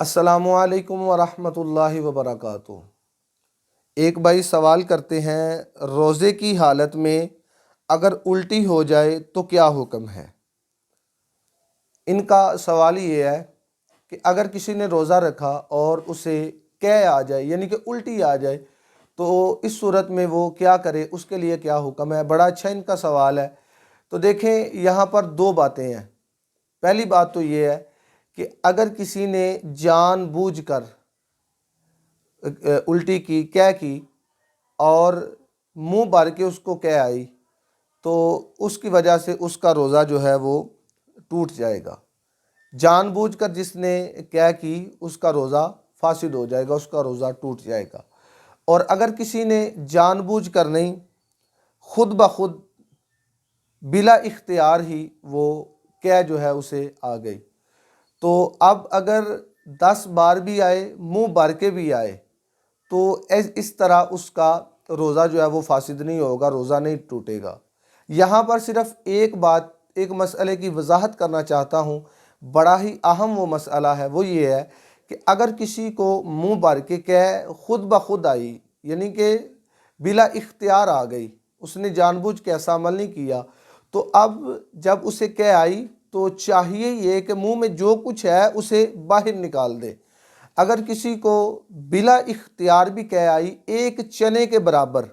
السلام علیکم ورحمۃ اللہ وبرکاتہ۔ ایک بھائی سوال کرتے ہیں، روزے کی حالت میں اگر الٹی ہو جائے تو کیا حکم ہے؟ ان کا سوال یہ ہے کہ اگر کسی نے روزہ رکھا اور اسے قے آ جائے یعنی کہ الٹی آ جائے تو اس صورت میں وہ کیا کرے، اس کے لیے کیا حکم ہے؟ بڑا اچھا ان کا سوال ہے۔ تو دیکھیں، یہاں پر دو باتیں ہیں۔ پہلی بات تو یہ ہے کہ اگر کسی نے جان بوجھ کر الٹی کی، قے کی اور منہ بھر کے اس کو قے آئی تو اس کی وجہ سے اس کا روزہ جو ہے وہ ٹوٹ جائے گا۔ جان بوجھ کر جس نے قے کی اس کا روزہ فاسد ہو جائے گا، اس کا روزہ ٹوٹ جائے گا۔ اور اگر کسی نے جان بوجھ کر نہیں، خود بخود بلا اختیار ہی وہ قے جو ہے اسے آ گئی، تو اب اگر 10 بار بھی آئے، منہ بھر کے بھی آئے، تو اس طرح اس کا روزہ جو ہے وہ فاسد نہیں ہوگا، روزہ نہیں ٹوٹے گا۔ یہاں پر صرف ایک بات، ایک مسئلے کی وضاحت کرنا چاہتا ہوں، بڑا ہی اہم وہ مسئلہ ہے، وہ یہ ہے کہ اگر کسی کو منہ بھر کے قے خود بخود آئی یعنی کہ بلا اختیار آ گئی، اس نے جان بوجھ کے ایسا عمل نہیں کیا، تو اب جب اسے قے آئی تو چاہیے یہ کہ منہ میں جو کچھ ہے اسے باہر نکال دے۔ اگر کسی کو بلا اختیار بھی قے آئی، ایک چنے کے برابر،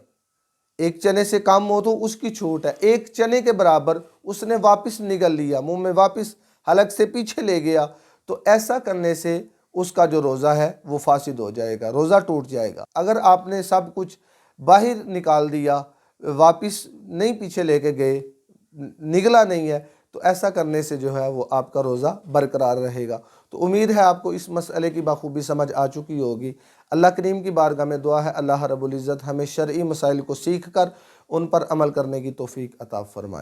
ایک چنے سے کم ہو تو اس کی چھوٹ ہے، ایک چنے کے برابر اس نے واپس نگل لیا، منہ میں واپس حلق سے پیچھے لے گیا، تو ایسا کرنے سے اس کا جو روزہ ہے وہ فاسد ہو جائے گا، روزہ ٹوٹ جائے گا۔ اگر آپ نے سب کچھ باہر نکال دیا، واپس نہیں پیچھے لے کے گئے، نگلا نہیں ہے، تو ایسا کرنے سے جو ہے وہ آپ کا روزہ برقرار رہے گا۔ تو امید ہے آپ کو اس مسئلے کی بخوبی سمجھ آ چکی ہوگی۔ اللہ کریم کی بارگاہ میں دعا ہے اللہ رب العزت ہمیں شرعی مسائل کو سیکھ کر ان پر عمل کرنے کی توفیق عطا فرمائے۔